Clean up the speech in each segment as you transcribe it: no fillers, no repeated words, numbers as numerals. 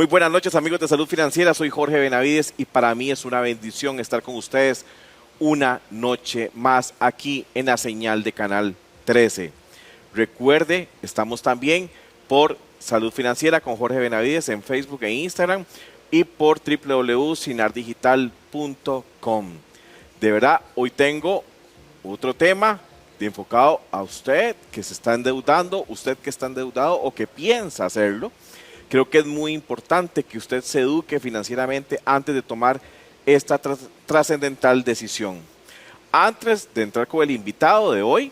Muy buenas noches, amigos de Salud Financiera. Soy Jorge Benavides y para mí es una bendición estar con ustedes una noche más aquí en la señal de Canal 13. Recuerde, estamos también por Salud Financiera con Jorge Benavides en Facebook e Instagram y por www.sinardigital.com. De verdad, hoy tengo otro tema enfocado a usted que se está endeudando, usted que está endeudado o que piensa hacerlo. Creo que es muy importante que usted se eduque financieramente antes de tomar esta trascendental decisión. Antes de entrar con el invitado de hoy,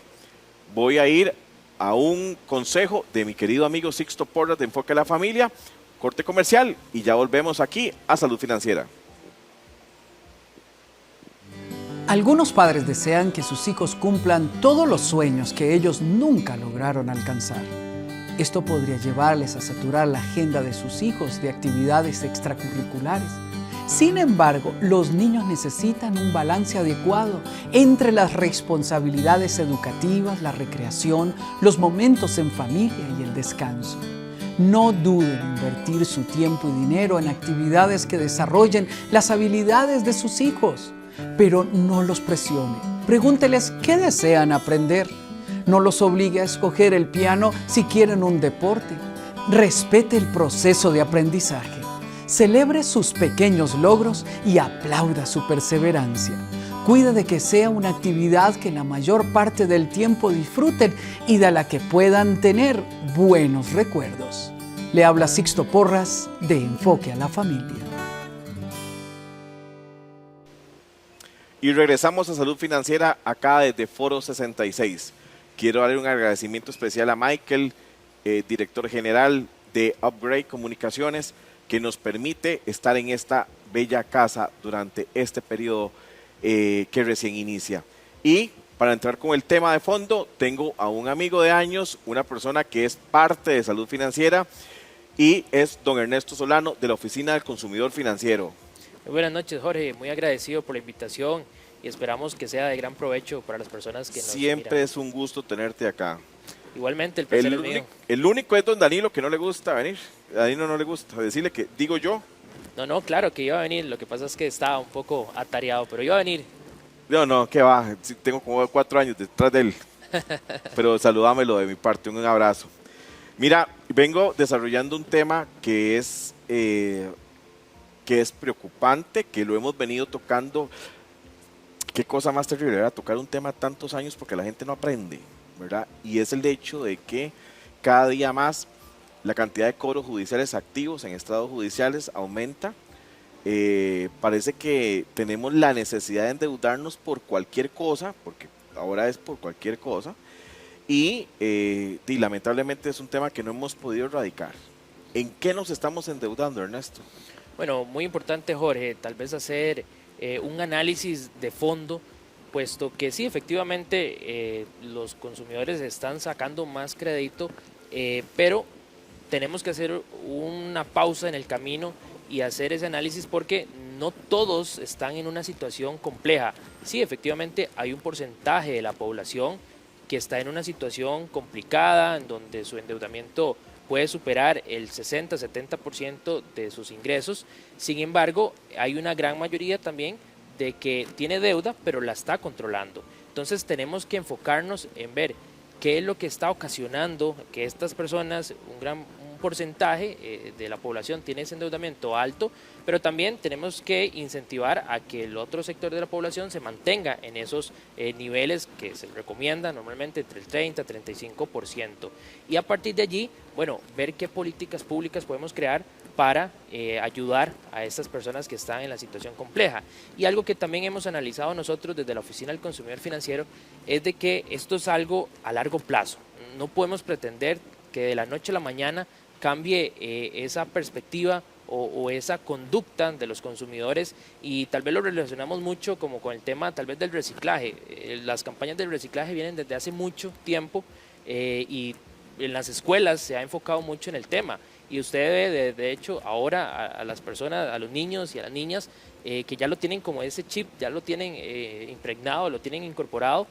voy a ir a un consejo de mi querido amigo Sixto Porras de Enfoque a la Familia, corte comercial, y ya volvemos aquí a Salud Financiera. Algunos padres desean que sus hijos cumplan todos los sueños que ellos nunca lograron alcanzar. Esto podría llevarles a saturar la agenda de sus hijos de actividades extracurriculares. Sin embargo, los niños necesitan un balance adecuado entre las responsabilidades educativas, la recreación, los momentos en familia y el descanso. No duden en invertir su tiempo y dinero en actividades que desarrollen las habilidades de sus hijos, pero no los presione. Pregúnteles qué desean aprender. No los obligue a escoger el piano si quieren un deporte. Respete el proceso de aprendizaje. Celebre sus pequeños logros y aplauda su perseverancia. Cuide de que sea una actividad que la mayor parte del tiempo disfruten y de la que puedan tener buenos recuerdos. Le habla Sixto Porras de Enfoque a la Familia. Y regresamos a Salud Financiera acá desde Foro 66. Quiero darle un agradecimiento especial a Michael, director general de Upgrade Comunicaciones, que nos permite estar en esta bella casa durante este periodo que recién inicia. Y para entrar con el tema de fondo, tengo a un amigo de años, una persona que es parte de Salud Financiera y es don Ernesto Solano de la Oficina del Consumidor Financiero. Muy buenas noches, Jorge. Muy agradecido por la invitación y esperamos que sea de gran provecho para las personas que nos Siempre miran. es un gusto tenerte acá. Igualmente, el placer es mío. El único es don Danilo que no le gusta venir. A Danilo no le gusta decirle que digo yo. No, claro que iba a venir. Lo que pasa es que estaba un poco atareado, pero iba a venir. No, que va. Sí, tengo como 4 años detrás de él. Pero saludámelo de mi parte. Un abrazo. Mira, vengo desarrollando un tema que es preocupante, que lo hemos venido tocando. Qué cosa más terrible, ¿verdad? Tocar un tema tantos años porque la gente no aprende, ¿verdad? Y es el hecho de que cada día más la cantidad de cobros judiciales activos en estados judiciales aumenta. Parece que tenemos la necesidad de endeudarnos por cualquier cosa, porque ahora es por cualquier cosa, y lamentablemente es un tema que no hemos podido erradicar. ¿En qué nos estamos endeudando, Ernesto? Bueno, muy importante, Jorge, tal vez hacer un análisis de fondo, puesto que sí, efectivamente, los consumidores están sacando más crédito, pero tenemos que hacer una pausa en el camino y hacer ese análisis porque no todos están en una situación compleja. Sí, efectivamente, hay un porcentaje de la población que está en una situación complicada, en donde su endeudamiento puede superar el 60-70% de sus ingresos. Sin embargo, hay una gran mayoría también de que tiene deuda, pero la está controlando. Entonces tenemos que enfocarnos en ver qué es lo que está ocasionando que estas personas, un porcentaje de la población tiene ese endeudamiento alto, pero también tenemos que incentivar a que el otro sector de la población se mantenga en esos niveles que se recomienda normalmente entre el 30-35%. Y a partir de allí, bueno, ver qué políticas públicas podemos crear para ayudar a estas personas que están en la situación compleja. Y algo que también hemos analizado nosotros desde la Oficina del Consumidor Financiero es de que esto es algo a largo plazo. No podemos pretender que de la noche a la mañana cambie esa perspectiva o esa conducta de los consumidores, y tal vez lo relacionamos mucho como con el tema tal vez del reciclaje. Las campañas del reciclaje vienen desde hace mucho tiempo y en las escuelas se ha enfocado mucho en el tema, y usted ve de hecho ahora a las personas, a los niños y a las niñas que ya lo tienen como ese chip, ya lo tienen impregnado, lo tienen incorporado,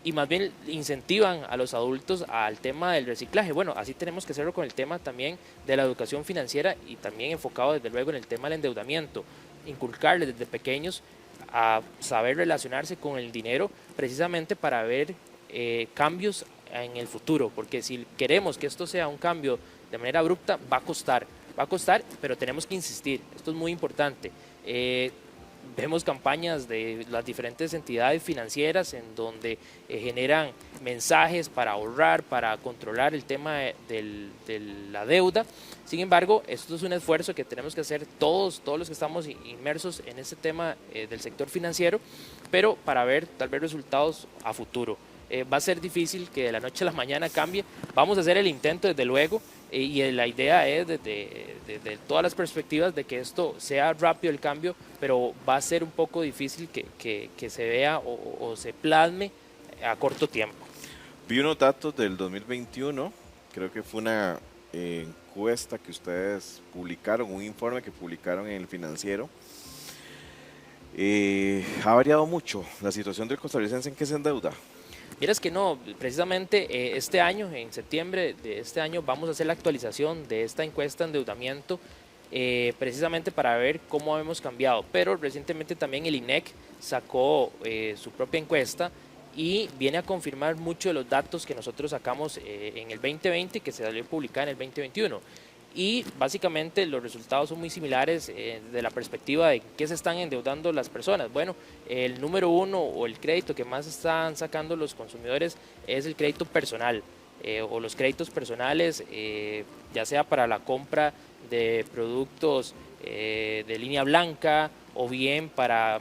y más bien incentivan a los adultos al tema del reciclaje. Bueno, así tenemos que hacerlo con el tema también de la educación financiera y también enfocado desde luego en el tema del endeudamiento, inculcarles desde pequeños a saber relacionarse con el dinero precisamente para ver cambios en el futuro, porque si queremos que esto sea un cambio de manera abrupta, va a costar, pero tenemos que insistir, esto es muy importante. Vemos campañas de las diferentes entidades financieras en donde generan mensajes para ahorrar, para controlar el tema de la deuda. Sin embargo, esto es un esfuerzo que tenemos que hacer todos los que estamos inmersos en este tema del sector financiero, pero para ver tal vez resultados a futuro. Va a ser difícil que de la noche a la mañana cambie. Vamos a hacer el intento desde luego y la idea es desde todas las perspectivas de que esto sea rápido el cambio, pero va a ser un poco difícil que se vea o se plasme a corto tiempo. Vi unos datos del 2021, creo que fue una encuesta que ustedes publicaron, un informe que publicaron en El Financiero. Ha variado mucho la situación del costarricense en que se endeuda. Miras que no, precisamente este año, en septiembre de este año, vamos a hacer la actualización de esta encuesta de endeudamiento precisamente para ver cómo hemos cambiado. Pero recientemente también el INEC sacó su propia encuesta y viene a confirmar muchos de los datos que nosotros sacamos en el 2020 y que se salió publicada en el 2021. Y básicamente los resultados son muy similares de la perspectiva de qué se están endeudando las personas. Bueno, el número uno o el crédito que más están sacando los consumidores es el crédito personal o los créditos personales, ya sea para la compra de productos de línea blanca o bien para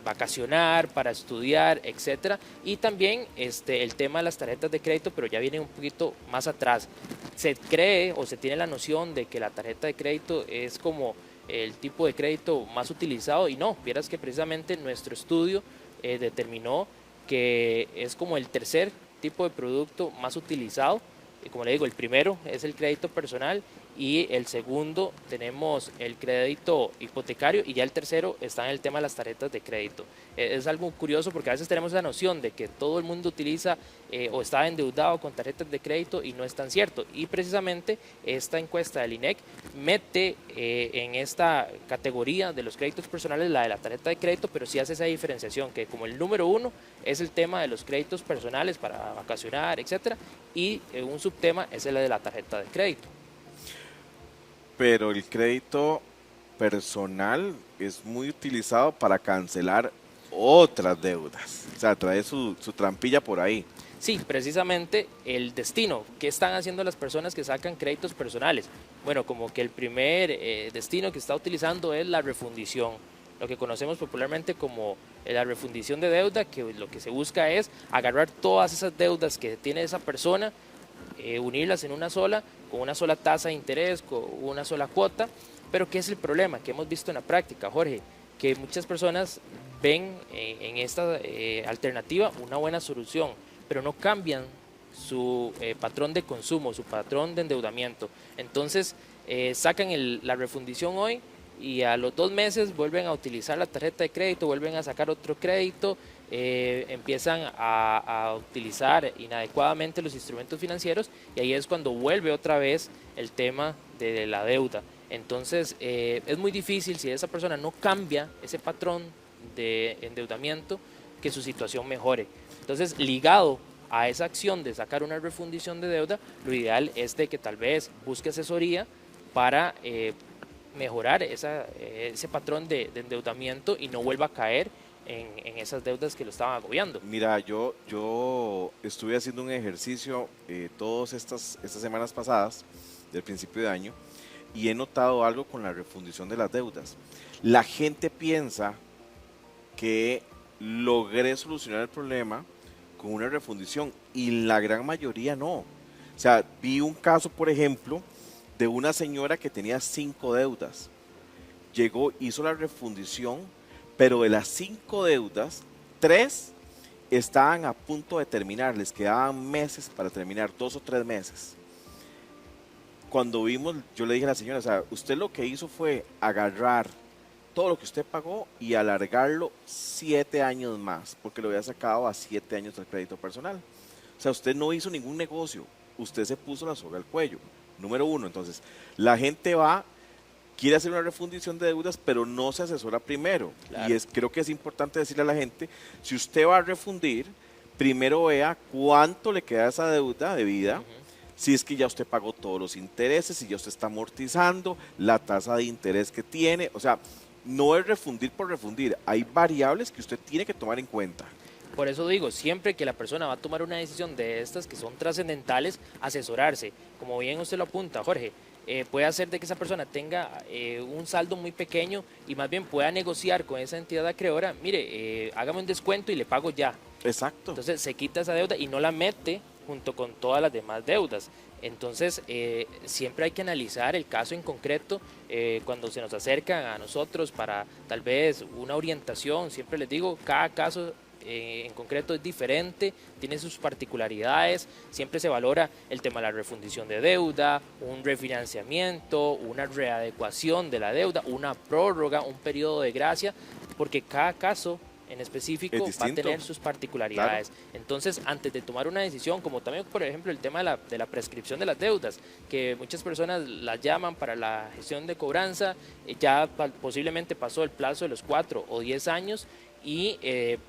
vacacionar, para estudiar, etcétera. Y también el tema de las tarjetas de crédito, pero ya viene un poquito más atrás. Se cree o se tiene la noción de que la tarjeta de crédito es como el tipo de crédito más utilizado y no, vieras que precisamente nuestro estudio determinó que es como el tercer tipo de producto más utilizado. Como le digo, el primero es el crédito personal y el segundo tenemos el crédito hipotecario y ya el tercero está en el tema de las tarjetas de crédito. Es algo curioso porque a veces tenemos la noción de que todo el mundo utiliza o está endeudado con tarjetas de crédito y no es tan cierto. Y precisamente esta encuesta del INEC mete en esta categoría de los créditos personales la de la tarjeta de crédito, pero sí hace esa diferenciación que como el número uno es el tema de los créditos personales para vacacionar, etcétera, y un subtema es el de la tarjeta de crédito. Pero el crédito personal es muy utilizado para cancelar otras deudas. O sea, trae su trampilla por ahí. Sí, precisamente el destino. ¿Qué están haciendo las personas que sacan créditos personales? Bueno, como que el primer destino que está utilizando es la refundición, lo que conocemos popularmente como la refundición de deuda, que lo que se busca es agarrar todas esas deudas que tiene esa persona, unirlas en una sola, con una sola tasa de interés, con una sola cuota. Pero ¿qué es el problema que hemos visto en la práctica, Jorge? Que muchas personas ven en esta alternativa una buena solución, pero no cambian su patrón de consumo, su patrón de endeudamiento. Entonces sacan la refundición hoy y a los 2 meses vuelven a utilizar la tarjeta de crédito, vuelven a sacar otro crédito, empiezan a utilizar inadecuadamente los instrumentos financieros y ahí es cuando vuelve otra vez el tema de la deuda. Entonces es muy difícil si esa persona no cambia ese patrón de endeudamiento que su situación mejore. Entonces, ligado a esa acción de sacar una refundición de deuda, lo ideal es de que tal vez busque asesoría para mejorar ese patrón de endeudamiento y no vuelva a caer en esas deudas que lo estaban agobiando. Mira, yo estuve haciendo un ejercicio todas estas semanas pasadas, del principio de año, y he notado algo con la refundición de las deudas. La gente piensa que logré solucionar el problema con una refundición y la gran mayoría no. O sea, vi un caso, por ejemplo, de una señora que tenía 5 deudas. Llegó, hizo la refundición, pero de las 5 deudas, 3 estaban a punto de terminar, les quedaban meses para terminar, 2 o 3 meses. Cuando vimos, yo le dije a la señora, o sea, usted lo que hizo fue agarrar todo lo que usted pagó y alargarlo 7 años más, porque lo había sacado a 7 años del crédito personal. O sea, usted no hizo ningún negocio, usted se puso la soga al cuello. Número uno, entonces, la gente quiere hacer una refundición de deudas, pero no se asesora primero. Claro. Y creo que es importante decirle a la gente, si usted va a refundir, primero vea cuánto le queda esa deuda debida, si es que ya usted pagó todos los intereses, si ya usted está amortizando, la tasa de interés que tiene. O sea, no es refundir por refundir, hay variables que usted tiene que tomar en cuenta. Por eso digo, siempre que la persona va a tomar una decisión de estas que son trascendentales, asesorarse. Como bien usted lo apunta, Jorge, puede hacer de que esa persona tenga un saldo muy pequeño y más bien pueda negociar con esa entidad acreedora, mire, hágame un descuento y le pago ya. Exacto. Entonces se quita esa deuda y no la mete junto con todas las demás deudas. Entonces siempre hay que analizar el caso en concreto cuando se nos acercan a nosotros para tal vez una orientación. Siempre les digo, cada caso en concreto es diferente, tiene sus particularidades, siempre se valora el tema de la refundición de deuda, un refinanciamiento, una readecuación de la deuda, una prórroga, un periodo de gracia, porque cada caso en específico va a tener sus particularidades. Claro. Entonces, antes de tomar una decisión, como también, por ejemplo, el tema de la prescripción de las deudas, que muchas personas las llaman para la gestión de cobranza, ya posiblemente pasó el plazo de los 4 o 10 años y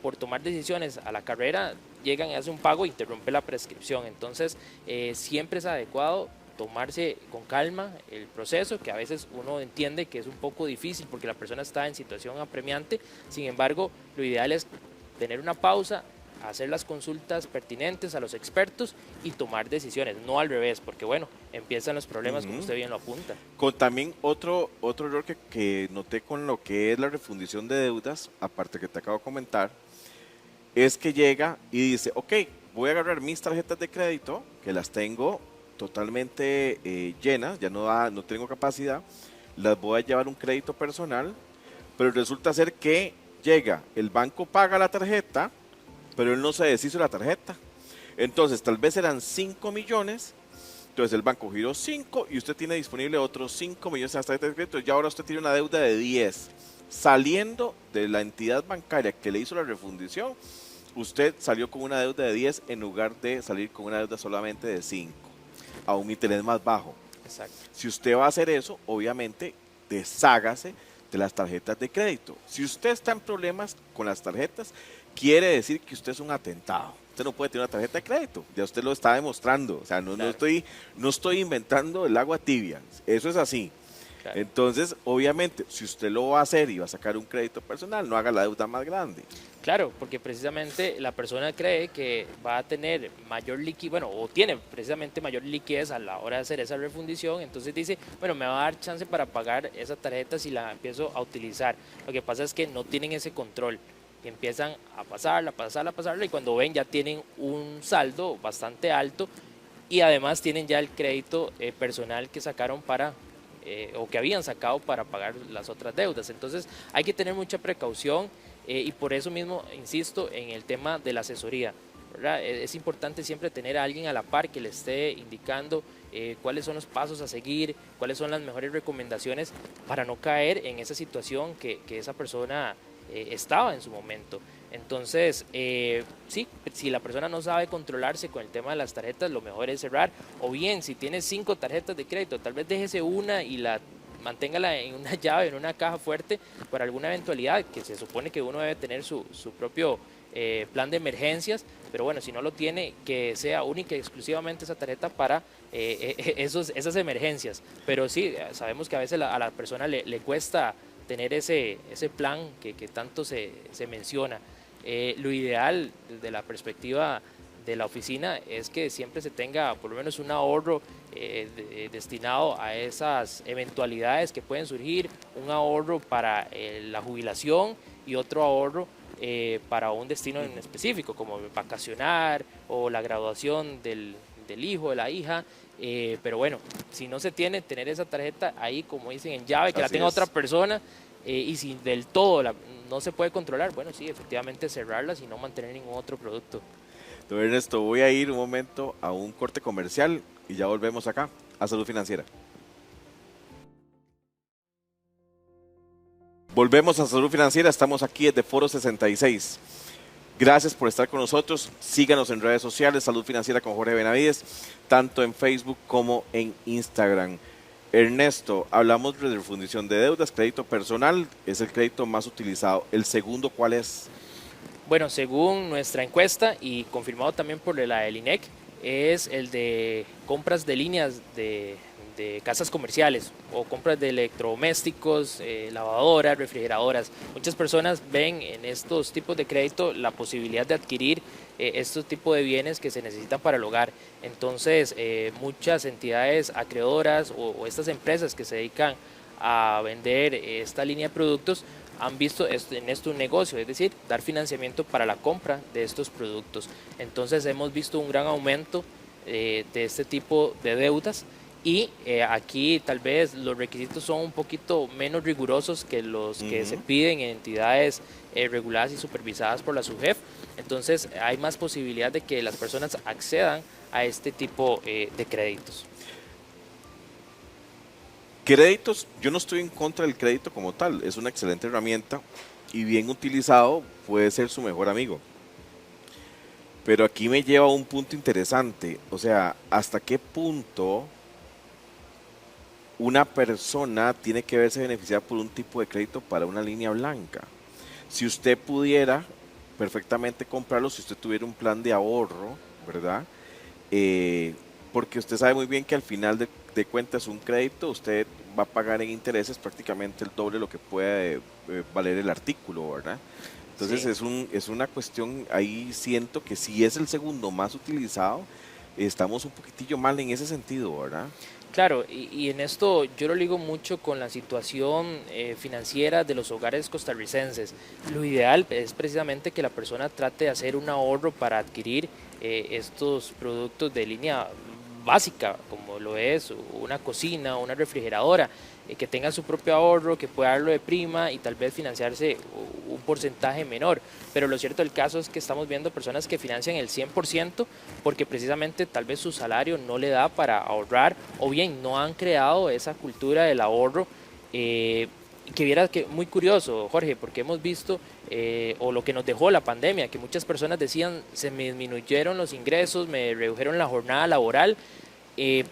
por tomar decisiones a la carrera llegan y hacen un pago e interrumpe la prescripción. Entonces, siempre es adecuado tomarse con calma el proceso, que a veces uno entiende que es un poco difícil porque la persona está en situación apremiante. Sin embargo, lo ideal es tener una pausa, hacer las consultas pertinentes a los expertos y tomar decisiones, no al revés, porque bueno, empiezan los problemas como usted bien lo apunta. Con también otro error que noté con lo que es la refundición de deudas, aparte que te acabo de comentar, es que llega y dice, ok, voy a agarrar mis tarjetas de crédito, que las tengo totalmente llenas, ya no tengo capacidad, las voy a llevar un crédito personal, pero resulta ser que llega, el banco paga la tarjeta, pero él no se deshizo la tarjeta. Entonces, tal vez eran 5 millones, entonces el banco giró 5 y usted tiene disponible otros 5 millones en las tarjetas de crédito y ahora usted tiene una deuda de 10. Saliendo de la entidad bancaria que le hizo la refundición, usted salió con una deuda de 10 en lugar de salir con una deuda solamente de 5. A un interés más bajo. Exacto. Si usted va a hacer eso, obviamente deshágase de las tarjetas de crédito. Si usted está en problemas con las tarjetas, quiere decir que usted es un atentado. Usted no puede tener una tarjeta de crédito, ya usted lo está demostrando. O sea, no estoy inventando el agua tibia, eso es así. Claro. Entonces, obviamente, si usted lo va a hacer y va a sacar un crédito personal, no haga la deuda más grande. Claro, porque precisamente la persona cree que va a tener mayor liquidez, bueno, o tiene precisamente mayor liquidez a la hora de hacer esa refundición, entonces dice, bueno, me va a dar chance para pagar esa tarjeta si la empiezo a utilizar. Lo que pasa es que no tienen ese control y empiezan a pasarla, y cuando ven ya tienen un saldo bastante alto y además tienen ya el crédito personal que sacaron o que habían sacado para pagar las otras deudas. Entonces hay que tener mucha precaución y por eso mismo insisto en el tema de la asesoría, ¿verdad? Es importante siempre tener a alguien a la par que le esté indicando cuáles son los pasos a seguir, cuáles son las mejores recomendaciones para no caer en esa situación que esa persona estaba en su momento. Entonces, sí, si la persona no sabe controlarse con el tema de las tarjetas, lo mejor es cerrar. O bien, si tiene 5 tarjetas de crédito, tal vez déjese una y manténgala en una llave, en una caja fuerte, para alguna eventualidad, que se supone que uno debe tener su propio plan de emergencias. Pero bueno, si no lo tiene, que sea única y exclusivamente esa tarjeta para esas emergencias. Pero sí, sabemos que a veces a la persona le cuesta tener ese plan que tanto se menciona. Lo ideal desde la perspectiva de la oficina es que siempre se tenga por lo menos un ahorro destinado a esas eventualidades que pueden surgir, un ahorro para la jubilación y otro ahorro para un destino en específico, como vacacionar o la graduación del hijo, de la hija. Pero bueno, si no se tiene, tener esa tarjeta ahí, como dicen, en llave, que la tenga otra persona, y si del todo no se puede controlar, bueno, sí, efectivamente cerrarlas y no mantener ningún otro producto. Don Ernesto, voy a ir un momento a un corte comercial y ya volvemos acá a Salud Financiera. Volvemos a Salud Financiera, estamos aquí desde Foro 66. Gracias por estar con nosotros. Síganos en redes sociales, Salud Financiera con Jorge Benavides, tanto en Facebook como en Instagram. Ernesto, hablamos de refundición de deudas, crédito personal, es el crédito más utilizado. ¿El segundo cuál es? Bueno, según nuestra encuesta y confirmado también por la del INEC, es el de compras de líneas de casas comerciales o compras de electrodomésticos, lavadoras, refrigeradoras. Muchas personas ven en estos tipos de crédito la posibilidad de adquirir estos tipos de bienes que se necesitan para el hogar. Entonces, muchas entidades acreedoras o estas empresas que se dedican a vender esta línea de productos han visto en esto un negocio, es decir, dar financiamiento para la compra de estos productos. Entonces hemos visto un gran aumento de este tipo de deudas y aquí tal vez los requisitos son un poquito menos rigurosos que los que se piden en entidades reguladas y supervisadas por la SUGEF. Entonces hay más posibilidad de que las personas accedan a este tipo de créditos. Créditos, yo no estoy en contra del crédito como tal, es una excelente herramienta y bien utilizado puede ser su mejor amigo. Pero aquí me lleva a un punto interesante, o sea, ¿hasta qué punto una persona tiene que verse beneficiada por un tipo de crédito para una línea blanca? Si usted pudiera perfectamente comprarlo, si usted tuviera un plan de ahorro, ¿verdad? Porque usted sabe muy bien que al final de cuentas un crédito usted va a pagar en intereses prácticamente el doble de lo que puede valer el artículo, ¿verdad? Entonces sí, es una cuestión, ahí siento que si es el segundo más utilizado, estamos un poquitillo mal en ese sentido, ¿verdad? Claro, y en esto yo lo ligo mucho con la situación financiera de los hogares costarricenses. Lo ideal es precisamente que la persona trate de hacer un ahorro para adquirir estos productos de línea básica, como lo es una cocina, una refrigeradora, que tenga su propio ahorro, que pueda darlo de prima y tal vez financiarse un porcentaje menor. Pero lo cierto del caso es que estamos viendo personas que financian el 100% porque precisamente tal vez su salario no le da para ahorrar o bien no han creado esa cultura del ahorro. Que vieras que muy curioso, Jorge, porque hemos visto, o lo que nos dejó la pandemia, que muchas personas decían, se me disminuyeron los ingresos, me redujeron la jornada laboral,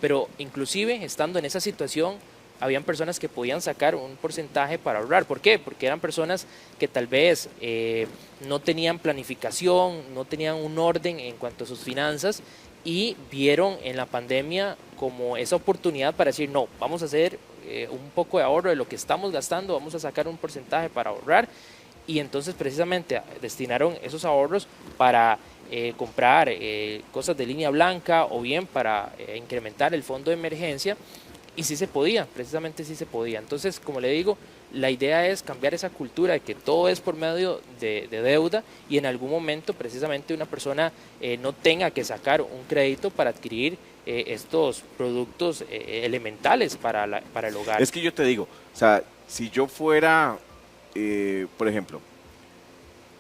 pero inclusive estando en esa situación, habían personas que podían sacar un porcentaje para ahorrar. ¿Por qué? Porque eran personas que tal vez no tenían planificación, no tenían un orden en cuanto a sus finanzas y vieron en la pandemia como esa oportunidad para decir, no, vamos a hacer un poco de ahorro de lo que estamos gastando, vamos a sacar un porcentaje para ahorrar y entonces precisamente destinaron esos ahorros para comprar cosas de línea blanca o bien para incrementar el fondo de emergencia y sí se podía, precisamente sí se podía. Entonces, como le digo, la idea es cambiar esa cultura de que todo es por medio de deuda y en algún momento precisamente una persona no tenga que sacar un crédito para adquirir estos productos elementales para el hogar. Es que yo te digo, o sea, si yo fuera, por ejemplo,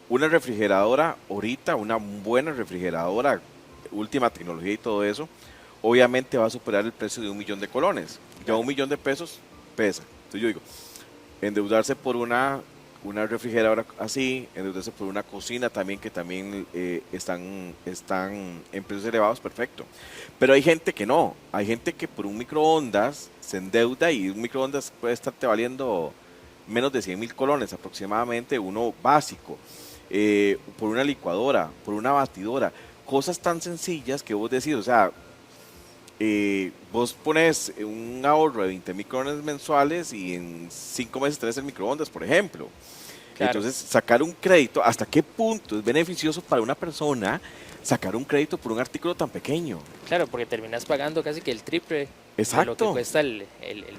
una refrigeradora ahorita, una buena refrigeradora, última tecnología y todo eso, obviamente va a superar el precio de 1 millón de colones. Ya 1 millón de pesos pesa. Entonces yo digo, endeudarse por una refrigeradora así, endeudarse por una cocina también, que también están en precios elevados, perfecto. Pero hay gente que no, hay gente que por un microondas se endeuda y un microondas puede estarte valiendo menos de 100,000 colones aproximadamente, uno básico, por una licuadora, por una batidora, cosas tan sencillas que vos decís, o sea, vos pones un ahorro de 20,000 colones mensuales y en 5 meses tenés el microondas, por ejemplo. Claro. Entonces, sacar un crédito, ¿hasta qué punto es beneficioso para una persona sacar un crédito por un artículo tan pequeño? Claro, porque terminas pagando casi que el triple Exacto. de lo que cuesta el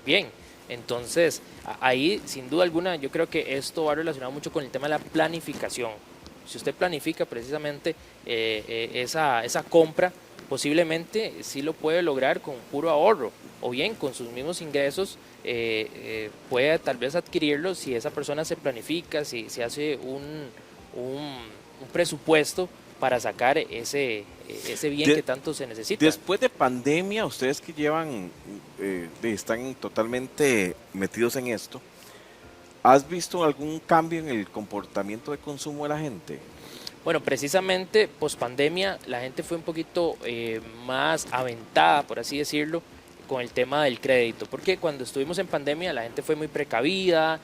bien. Entonces, ahí, sin duda alguna, yo creo que esto va relacionado mucho con el tema de la planificación. Si usted planifica precisamente esa compra, posiblemente sí lo puede lograr con puro ahorro o bien con sus mismos ingresos puede tal vez adquirirlo si esa persona se planifica, si se hace un presupuesto para sacar ese bien que tanto se necesita. Después de pandemia, ustedes que llevan, están totalmente metidos en esto, ¿Has visto algún cambio en el comportamiento de consumo de la gente? Bueno, precisamente post pandemia la gente fue un poquito más aventada, por así decirlo, con el tema del crédito, porque cuando estuvimos en pandemia la gente fue muy precavida,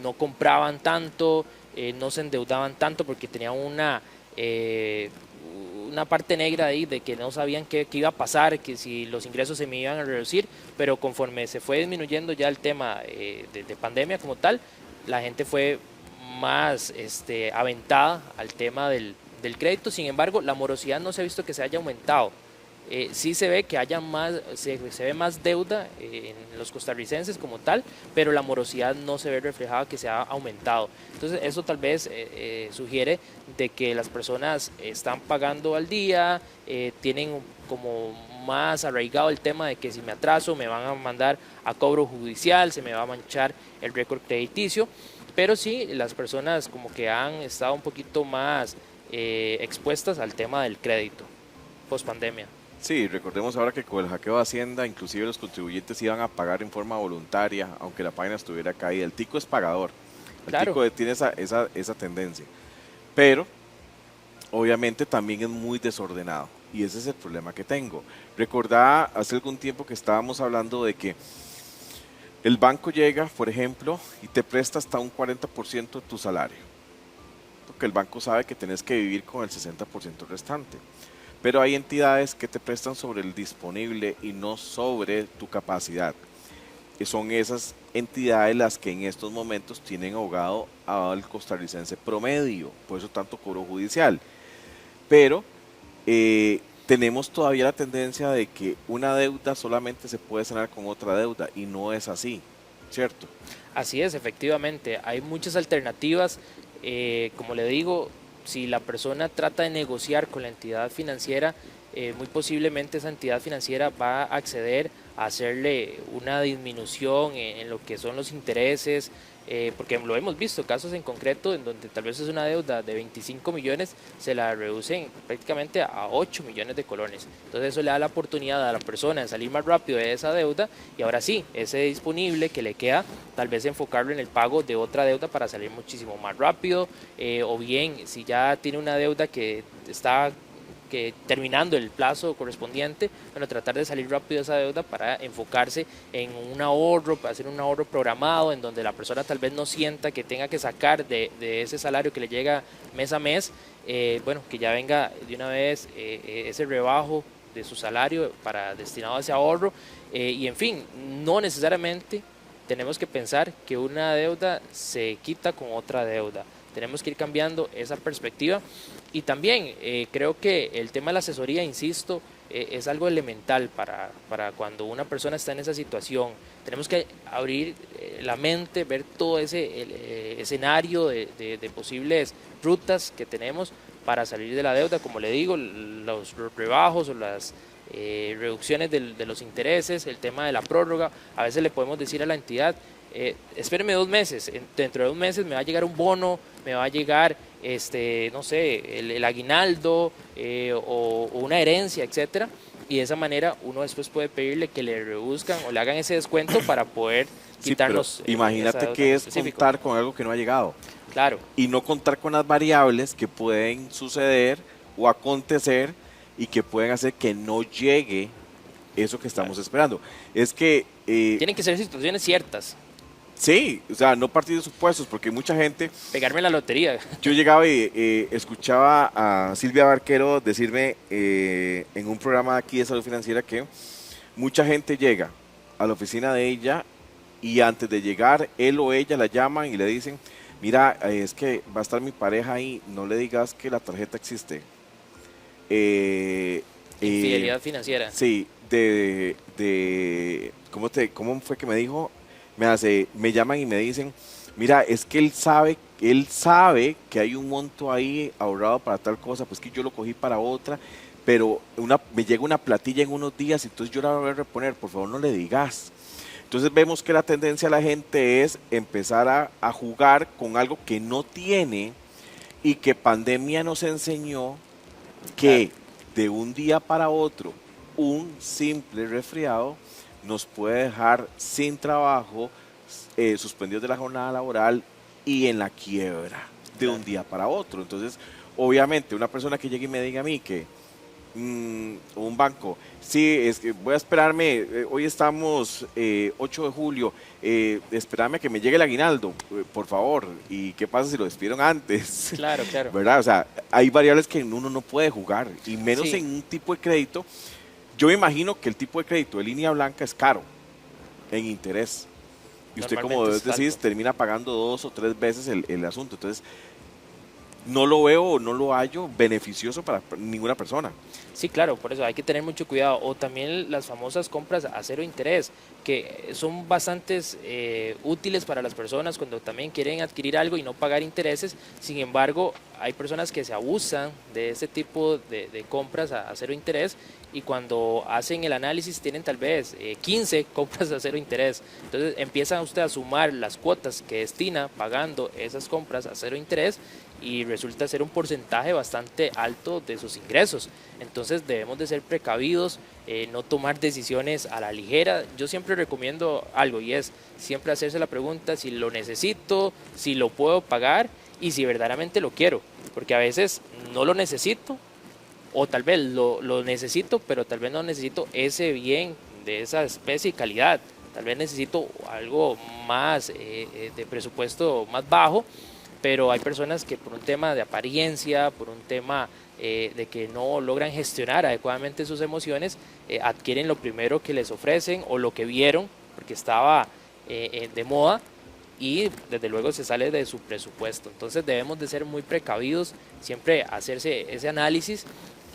no compraban tanto, no se endeudaban tanto porque tenían una parte negra ahí de que no sabían qué iba a pasar, que si los ingresos se me iban a reducir, pero conforme se fue disminuyendo ya el tema de pandemia como tal, la gente fue más aventada al tema del crédito. Sin embargo, la morosidad no se ha visto que se haya aumentado. Sí se ve que haya más, se ve más deuda en los costarricenses como tal, pero la morosidad no se ve reflejada que se ha aumentado. Entonces eso tal vez sugiere de que las personas están pagando al día, tienen como más arraigado el tema de que si me atraso me van a mandar a cobro judicial, se me va a manchar el récord crediticio, pero sí las personas como que han estado un poquito más expuestas al tema del crédito post pandemia. Sí, recordemos ahora que con el hackeo de Hacienda, inclusive los contribuyentes iban a pagar en forma voluntaria, aunque la página estuviera caída. El tico es pagador, el Claro. tico tiene esa tendencia, pero obviamente también es muy desordenado y ese es el problema que tengo. Recordá hace algún tiempo que estábamos hablando de que el banco llega, por ejemplo, y te presta hasta un 40% de tu salario, porque el banco sabe que tenés que vivir con el 60% restante. Pero hay entidades que te prestan sobre el disponible y no sobre tu capacidad. Y son esas entidades las que en estos momentos tienen ahogado al costarricense promedio, por eso tanto cobro judicial. Pero tenemos todavía la tendencia de que una deuda solamente se puede sanar con otra deuda y no es así, ¿cierto? Así es, efectivamente, hay muchas alternativas. Como le digo, si la persona trata de negociar con la entidad financiera, muy posiblemente esa entidad financiera va a acceder a hacerle una disminución en lo que son los intereses, porque lo hemos visto, casos en concreto en donde tal vez es una deuda de 25 millones, se la reducen prácticamente a 8 millones de colones. Entonces eso le da la oportunidad a la persona de salir más rápido de esa deuda y ahora sí, ese disponible que le queda, tal vez enfocarlo en el pago de otra deuda para salir muchísimo más rápido, o bien si ya tiene una deuda que está terminando el plazo correspondiente, bueno, tratar de salir rápido de esa deuda para enfocarse en un ahorro, para hacer un ahorro programado en donde la persona tal vez no sienta que tenga que sacar de ese salario que le llega mes a mes, bueno, que ya venga de una vez ese rebajo de su salario para destinado a ese ahorro, y en fin, no necesariamente tenemos que pensar que una deuda se quita con otra deuda. Tenemos que ir cambiando esa perspectiva y también creo que el tema de la asesoría, insisto, es algo elemental para cuando una persona está en esa situación. Tenemos que abrir la mente, ver todo ese escenario de posibles rutas que tenemos para salir de la deuda, como le digo, los rebajos o las reducciones de los intereses, el tema de la prórroga. A veces le podemos decir a la entidad, espéreme 2 meses, dentro de 2 meses me va a llegar un bono, me va a llegar, no sé, el aguinaldo o una herencia, etcétera, y de esa manera uno después puede pedirle que le reduzcan o le hagan ese descuento para poder quitarnos. Sí, pero imagínate que es contar con algo que no ha llegado. Claro. Y no contar con las variables que pueden suceder o acontecer y que pueden hacer que no llegue eso que estamos esperando. Es que tienen que ser situaciones ciertas. Sí, o sea, no partir de supuestos, porque mucha gente... Pegarme la lotería. Yo llegaba y escuchaba a Silvia Barquero decirme en un programa aquí de salud financiera que mucha gente llega a la oficina de ella y antes de llegar, él o ella la llaman y le dicen, mira, es que va a estar mi pareja ahí, no le digas que la tarjeta existe. Infidelidad financiera. Sí, ¿cómo fue que me dijo? Me llaman y me dicen, mira, es que él sabe que hay un monto ahí ahorrado para tal cosa, pues que yo lo cogí para otra, pero me llega una platilla en unos días, entonces yo la voy a reponer, por favor no le digas. Entonces vemos que la tendencia de la gente es empezar a jugar con algo que no tiene y que pandemia nos enseñó que de un día para otro un simple resfriado nos puede dejar sin trabajo, suspendidos de la jornada laboral y en la quiebra de un día para otro. Entonces, obviamente, una persona que llegue y me diga a mí que un banco, sí, es que voy a esperarme, hoy estamos 8 de julio, esperarme a que me llegue el aguinaldo, por favor, y qué pasa si lo despidieron antes, Claro, claro. ¿verdad? O sea, hay variables que uno no puede jugar, y menos Sí. en un tipo de crédito. Yo me imagino que el tipo de crédito de línea blanca es caro en interés, y usted, como Normalmente es decís, alto. termina pagando 2 o 3 veces el asunto. Entonces, no lo veo, no lo hallo beneficioso para ninguna persona. Sí, claro, por eso hay que tener mucho cuidado. O también las famosas compras a cero interés, que son bastantes útiles para las personas cuando también quieren adquirir algo y no pagar intereses. Sin embargo, hay personas que se abusan de ese tipo de compras a cero interés, y cuando hacen el análisis tienen tal vez 15 compras a cero interés. Entonces empieza usted a sumar las cuotas que destina pagando esas compras a cero interés, y resulta ser un porcentaje bastante alto de sus ingresos. Entonces debemos de ser precavidos, no tomar decisiones a la ligera. Yo siempre recomiendo algo, y es siempre hacerse la pregunta si lo necesito, si lo puedo pagar y si verdaderamente lo quiero, porque a veces no lo necesito, o tal vez lo necesito, pero tal vez no necesito ese bien de esa especie y calidad. Tal vez necesito algo más de presupuesto más bajo, pero hay personas que por un tema de apariencia, por un tema de que no logran gestionar adecuadamente sus emociones, adquieren lo primero que les ofrecen o lo que vieron porque estaba de moda, y desde luego se sale de su presupuesto. Entonces debemos de ser muy precavidos, siempre hacerse ese análisis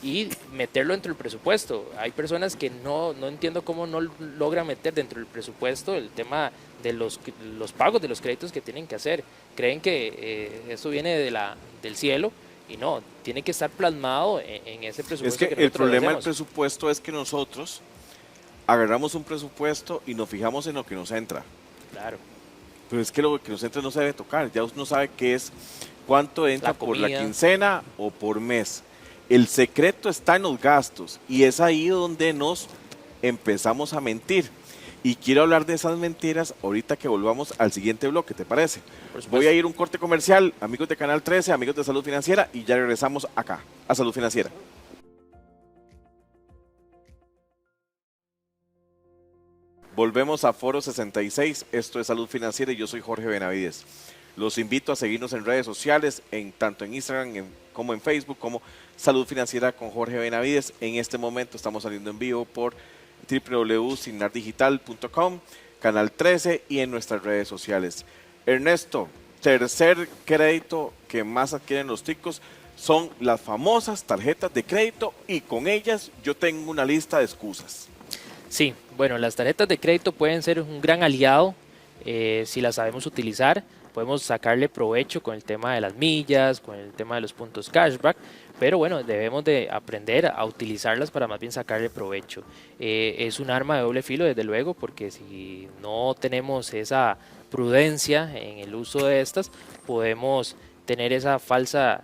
y meterlo dentro del presupuesto. Hay personas que no entiendo cómo no logran meter dentro del presupuesto el tema de los pagos de los créditos que tienen que hacer. Creen que eso viene del cielo, y no, tiene que estar plasmado en ese presupuesto. Es que el nosotros problema del hacemos. presupuesto es que nosotros agarramos un presupuesto y nos fijamos en lo que nos entra. Claro, Pero es que lo que nos entra no se debe tocar. Ya uno sabe qué es, cuánto entra la por la comida. quincena o por mes. El secreto está en los gastos, y es ahí donde nos empezamos a mentir. Y quiero hablar de esas mentiras ahorita que volvamos al siguiente bloque, ¿te parece? Por supuesto. Voy a ir a un corte comercial, amigos de Canal 13, amigos de Salud Financiera, y ya regresamos acá, a Salud Financiera. Volvemos a Foro 66, esto es Salud Financiera y yo soy Jorge Benavides. Los invito a seguirnos en redes sociales, tanto en Instagram como en Facebook, como Salud Financiera con Jorge Benavides. En este momento estamos saliendo en vivo por www.signardigital.com, Canal 13 y en nuestras redes sociales. Ernesto, tercer crédito que más adquieren los ticos son las famosas tarjetas de crédito, y con ellas yo tengo una lista de excusas. Sí, bueno, las tarjetas de crédito pueden ser un gran aliado si las sabemos utilizar. Podemos sacarle provecho con el tema de las millas, con el tema de los puntos cashback, pero bueno, debemos de aprender a utilizarlas para más bien sacarle provecho. Es un arma de doble filo, desde luego, porque si no tenemos esa prudencia en el uso de estas, podemos tener esa falsa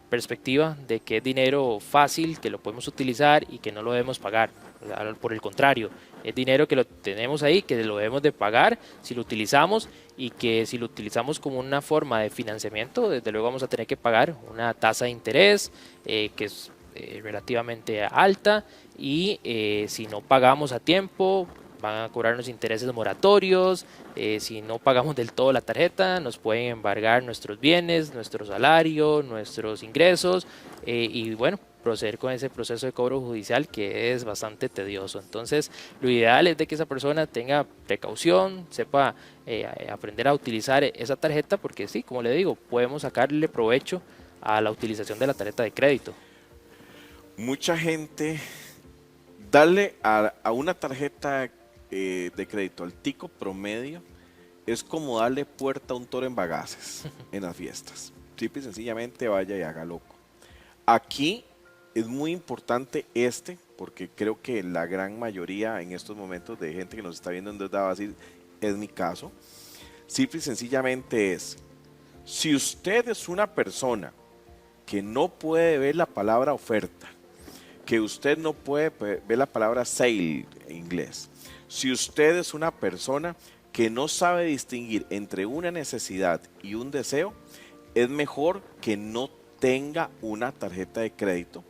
perspectiva de que es dinero fácil, que lo podemos utilizar y que no lo debemos pagar. Por el contrario, es dinero que lo tenemos ahí, que lo debemos de pagar si lo utilizamos, y que si lo utilizamos como una forma de financiamiento, desde luego vamos a tener que pagar una tasa de interés que es relativamente alta, y si no pagamos a tiempo van a cobrarnos intereses moratorios. Si no pagamos del todo la tarjeta, nos pueden embargar nuestros bienes, nuestro salario, nuestros ingresos, y bueno, proceder con ese proceso de cobro judicial que es bastante tedioso. Entonces, lo ideal es de que esa persona tenga precaución, sepa aprender a utilizar esa tarjeta, porque sí, como le digo, podemos sacarle provecho a la utilización de la tarjeta de crédito. Mucha gente, darle a una tarjeta de crédito al tico promedio es como darle puerta a un toro en bagaces en las fiestas. Simple y sencillamente vaya y haga loco. Aquí es muy importante porque creo que la gran mayoría en estos momentos de gente que nos está viendo endeudada va a decir, es mi caso. Simple y sencillamente es, si usted es una persona que no puede ver la palabra oferta, que usted no puede ver la palabra sale en inglés, si usted es una persona que no sabe distinguir entre una necesidad y un deseo, es mejor que no tenga una tarjeta de crédito,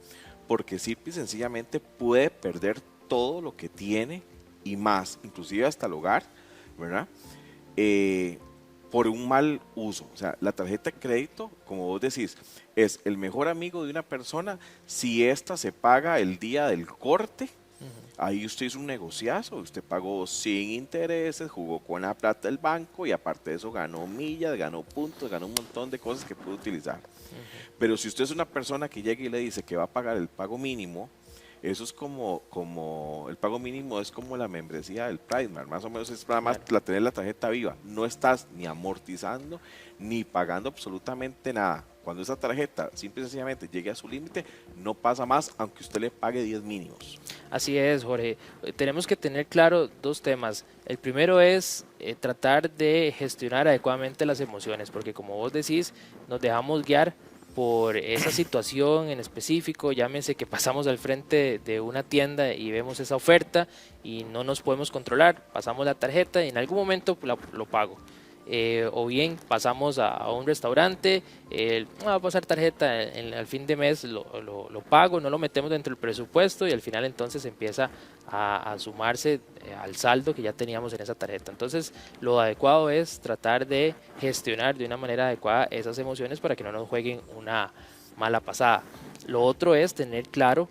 porque simple y sencillamente puede perder todo lo que tiene y más, inclusive hasta el hogar, ¿verdad? Por un mal uso. O sea, la tarjeta de crédito, como vos decís, es el mejor amigo de una persona si ésta se paga el día del corte. Ahí usted hizo un negociazo, usted pagó sin intereses, jugó con la plata del banco y aparte de eso ganó millas, ganó puntos, ganó un montón de cosas que puede utilizar. Pero si usted es una persona que llega y le dice que va a pagar el pago mínimo, eso es como el pago mínimo es como la membresía del Pride, más o menos es nada más tener la tarjeta viva. No estás ni amortizando ni pagando absolutamente nada. Cuando esa tarjeta simple y sencillamente llegue a su límite, no pasa más aunque usted le pague 10 mínimos. Así es, Jorge. Tenemos que tener claro dos temas. El primero es tratar de gestionar adecuadamente las emociones, porque como vos decís, nos dejamos guiar por esa situación en específico, llámese que pasamos al frente de una tienda y vemos esa oferta y no nos podemos controlar, pasamos la tarjeta y en algún momento lo pago. O bien pasamos a un restaurante, va a pasar tarjeta, al fin de mes lo pago, no lo metemos dentro del presupuesto y al final entonces empieza a sumarse al saldo que ya teníamos en esa tarjeta. Entonces lo adecuado es tratar de gestionar de una manera adecuada esas emociones para que no nos jueguen una mala pasada. Lo otro es tener claro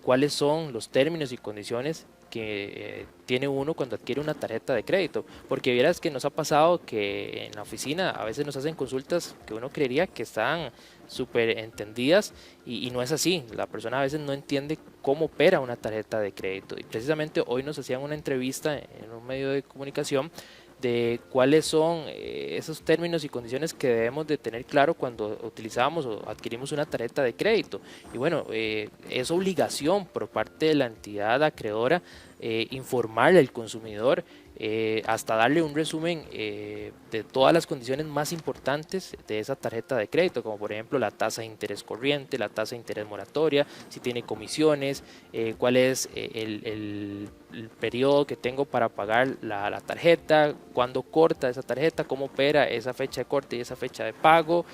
cuáles son los términos y condiciones que tiene uno cuando adquiere una tarjeta de crédito, porque vieras que nos ha pasado que en la oficina a veces nos hacen consultas que uno creería que están súper entendidas y no es así. La persona a veces no entiende cómo opera una tarjeta de crédito y precisamente hoy nos hacían una entrevista en un medio de comunicación de cuáles son esos términos y condiciones que debemos de tener claro cuando utilizamos o adquirimos una tarjeta de crédito. Y bueno, es obligación por parte de la entidad acreedora informarle al consumidor hasta darle un resumen de todas las condiciones más importantes de esa tarjeta de crédito, como por ejemplo la tasa de interés corriente, la tasa de interés moratoria, si tiene comisiones, cuál es el periodo que tengo para pagar la tarjeta, cuándo corta esa tarjeta, cómo opera esa fecha de corte y esa fecha de pago,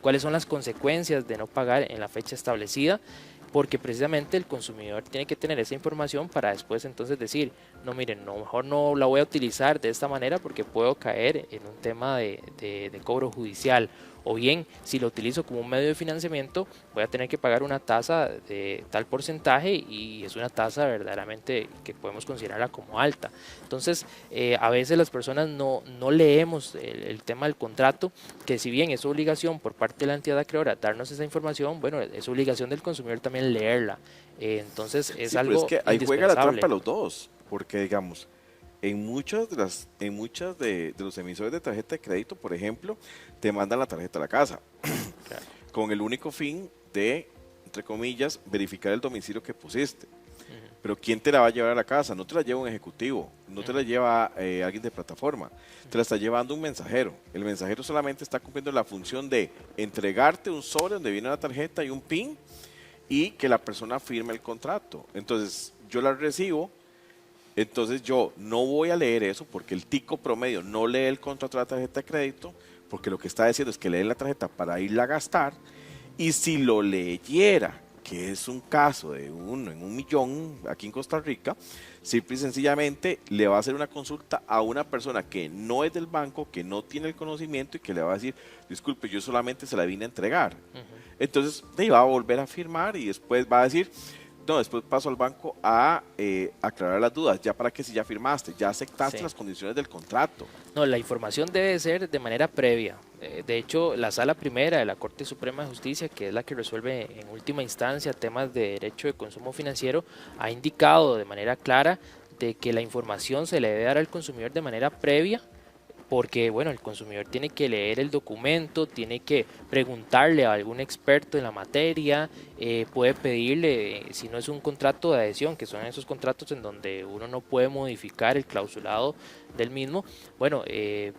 cuáles son las consecuencias de no pagar en la fecha establecida, porque precisamente el consumidor tiene que tener esa información para después entonces decir, no miren, no, mejor no la voy a utilizar de esta manera porque puedo caer en un tema de cobro judicial, o bien si lo utilizo como un medio de financiamiento voy a tener que pagar una tasa de tal porcentaje y es una tasa verdaderamente que podemos considerarla como alta. Entonces a veces las personas no leemos el tema del contrato, que si bien es obligación por parte de la entidad acreedora darnos esa información, bueno, es obligación del consumidor también leerla. Entonces es Sí, algo pero es que ahí juega la indispensable. trampa los dos, porque digamos, en muchas de los emisores de tarjeta de crédito, por ejemplo, te mandan la tarjeta a la casa, Claro. con el único fin de, entre comillas, verificar el domicilio que pusiste. Pero ¿quién te la va a llevar a la casa? No te la lleva un ejecutivo, no te la lleva alguien de plataforma, te la está llevando un mensajero. El mensajero solamente está cumpliendo la función de entregarte un sobre donde viene una tarjeta y un PIN y que la persona firme el contrato. Entonces yo la recibo, entonces yo no voy a leer eso porque el tico promedio no lee el contrato de la tarjeta de crédito, porque lo que está diciendo es que lee la tarjeta para irla a gastar, y si lo leyera, que es un caso de uno en 1.000.000 aquí en Costa Rica, simple y sencillamente le va a hacer una consulta a una persona que no es del banco, que no tiene el conocimiento y que le va a decir, disculpe, yo solamente se la vine a entregar. Entonces va a volver a firmar y después va a decir, no, después paso al banco a aclarar las dudas, ya para que si ya firmaste, ya aceptaste Sí. las condiciones del contrato. No, la información debe ser de manera previa. De hecho, la Sala Primera de la Corte Suprema de Justicia, que es la que resuelve en última instancia temas de derecho de consumo financiero, ha indicado de manera clara de que la información se le debe dar al consumidor de manera previa, porque bueno, el consumidor tiene que leer el documento, tiene que preguntarle a algún experto en la materia, puede pedirle, si no es un contrato de adhesión, que son esos contratos en donde uno no puede modificar el clausulado del mismo, bueno,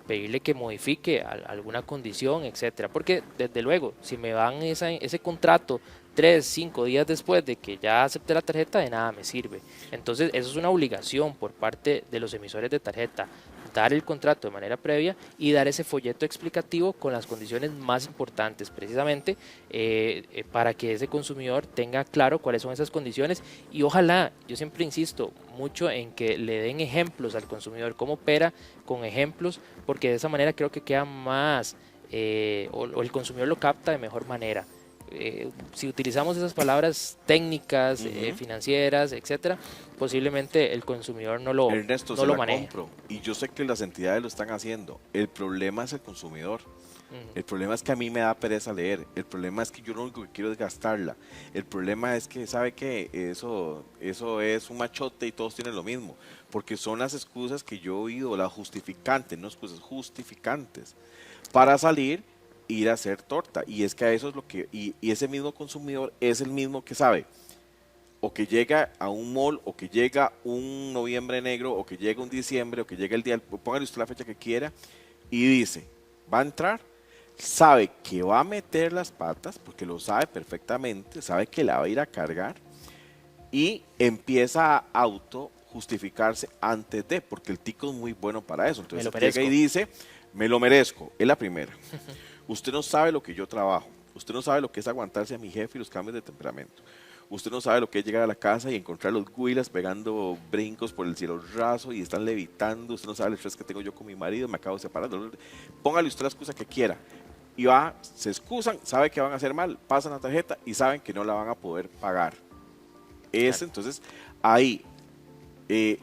pedirle que modifique alguna condición, etcétera, porque desde luego, si me dan ese contrato 3, 5 días después de que ya acepté la tarjeta, de nada me sirve. Entonces, eso es una obligación por parte de los emisores de tarjeta, dar el contrato de manera previa y dar ese folleto explicativo con las condiciones más importantes, precisamente para que ese consumidor tenga claro cuáles son esas condiciones y ojalá, yo siempre insisto mucho en que le den ejemplos al consumidor, cómo opera con ejemplos, porque de esa manera creo que queda más, o el consumidor lo capta de mejor manera. Si utilizamos esas palabras técnicas, financieras, etcétera, posiblemente el consumidor no lo, Ernesto, no se lo la maneje. compro. Y yo sé que las entidades lo están haciendo. El problema es el consumidor. El problema es que a mí me da pereza leer. El problema es que yo lo único que quiero es gastarla. El problema es que, ¿sabe qué? Eso es un machote y todos tienen lo mismo. Porque son las excusas que yo he oído, las justificantes, no excusas, justificantes, para salir e ir a hacer torta. Y es que a eso es lo que... Y ese mismo consumidor es el mismo que sabe o que llega a un mall, o que llega un noviembre negro, o que llega un diciembre, o que llega el día, póngale usted la fecha que quiera, y dice, va a entrar, sabe que va a meter las patas, porque lo sabe perfectamente, sabe que la va a ir a cargar, y empieza a auto justificarse antes de, porque el tico es muy bueno para eso. Entonces llega y dice, me lo merezco, es la primera. Usted no sabe lo que yo trabajo, usted no sabe lo que es aguantarse a mi jefe y los cambios de temperamento. Usted no sabe lo que es llegar a la casa y encontrar los güilas pegando brincos por el cielo raso y están levitando. Usted no sabe el estrés que tengo yo con mi marido, me acabo de separar. Póngale usted la excusa que quiera. Y va, se excusan, sabe que van a hacer mal, pasan la tarjeta y saben que no la van a poder pagar. Entonces, ahí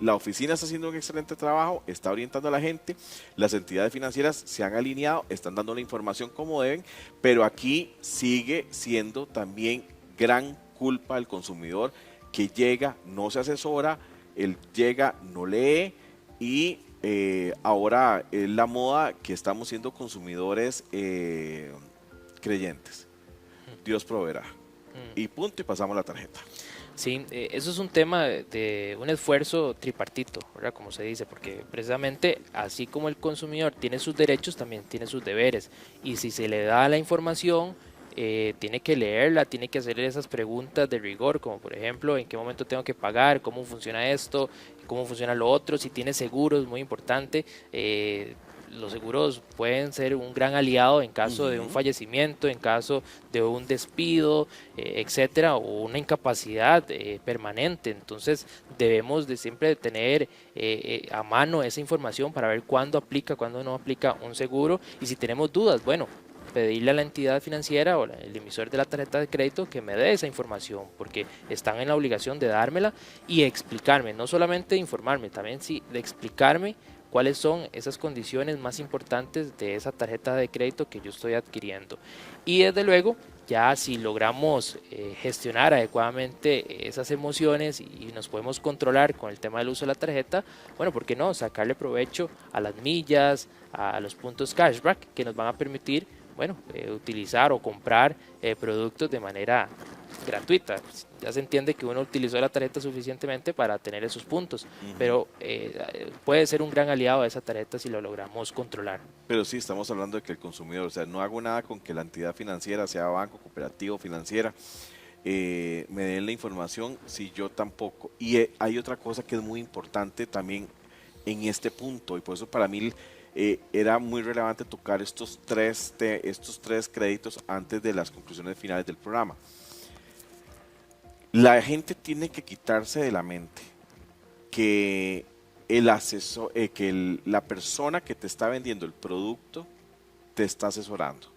la oficina está haciendo un excelente trabajo, está orientando a la gente, las entidades financieras se han alineado, están dando la información como deben, pero aquí sigue siendo también gran culpa del consumidor que llega, no se asesora, él llega, no lee y ahora es la moda que estamos siendo consumidores creyentes. Dios proveerá. Y punto, y pasamos la tarjeta. Sí, eso es un tema de un esfuerzo tripartito, ¿verdad? Como se dice, porque precisamente así como el consumidor tiene sus derechos, también tiene sus deberes. Y si se le da la información, tiene que leerla, tiene que hacer esas preguntas de rigor, como por ejemplo, en qué momento tengo que pagar, cómo funciona esto, cómo funciona lo otro, si tiene seguros, muy importante. Los seguros pueden ser un gran aliado en caso de un fallecimiento, en caso de un despido, etcétera, o una incapacidad permanente. Entonces debemos de siempre tener a mano esa información para ver cuándo aplica, cuándo no aplica un seguro, y si tenemos dudas, bueno, pedirle a la entidad financiera o el emisor de la tarjeta de crédito que me dé esa información, porque están en la obligación de dármela y explicarme, no solamente informarme, también sí de explicarme cuáles son esas condiciones más importantes de esa tarjeta de crédito que yo estoy adquiriendo. Y desde luego, ya si logramos gestionar adecuadamente esas emociones y nos podemos controlar con el tema del uso de la tarjeta, bueno, ¿por qué no? Sacarle provecho a las millas, a los puntos cashback que nos van a permitir, bueno, utilizar o comprar productos de manera gratuita. Ya se entiende que uno utilizó la tarjeta suficientemente para tener esos puntos, pero puede ser un gran aliado de esa tarjeta si lo logramos controlar. Pero sí, estamos hablando de que el consumidor, o sea, no hago nada con que la entidad financiera, sea banco, cooperativo, financiera, me den la información si yo tampoco. Y hay otra cosa que es muy importante también en este punto, y por eso para mí era muy relevante tocar estos tres créditos antes de las conclusiones finales del programa. La gente tiene que quitarse de la mente que el asesor, la persona que te está vendiendo el producto te está asesorando.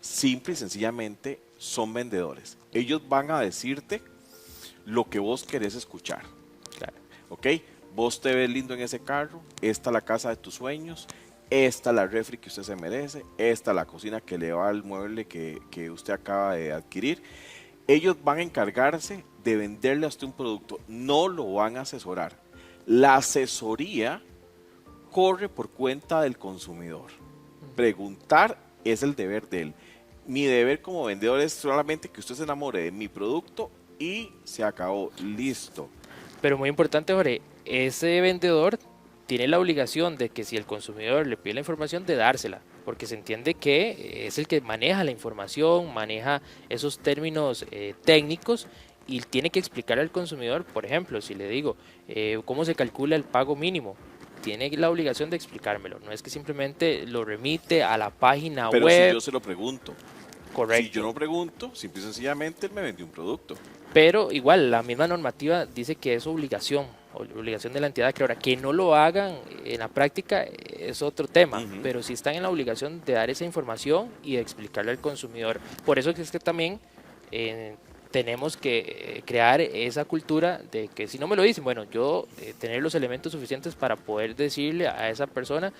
Simple y sencillamente son vendedores. Ellos van a decirte lo que vos querés escuchar. Claro. ¿Ok? Vos te ves lindo en ese carro, esta es la casa de tus sueños, esta es la refri que usted se merece, esta es la cocina que le va al mueble que usted acaba de adquirir. Ellos van a encargarse de venderle a usted un producto, no lo van a asesorar. La asesoría corre por cuenta del consumidor. Preguntar es el deber de él. Mi deber como vendedor es solamente que usted se enamore de mi producto y se acabó, listo. Pero muy importante, Jorge, ese vendedor tiene la obligación de que si el consumidor le pide la información, de dársela, porque se entiende que es el que maneja la información, maneja esos términos técnicos y tiene que explicar al consumidor, por ejemplo, si le digo, cómo se calcula el pago mínimo. tiene la obligación de explicármelo. No es que simplemente lo remite a la página Pero web. si yo se lo pregunto. Correcto. Si yo no pregunto, simple y sencillamente él me vendió un producto. Pero igual, la misma normativa dice que es obligación de la entidad creadora. Que no lo hagan en la práctica es otro tema, pero sí están en la obligación de dar esa información y de explicarle al consumidor. Por eso es que también tenemos que crear esa cultura de que si no me lo dicen, bueno, yo tener los elementos suficientes para poder decirle a esa persona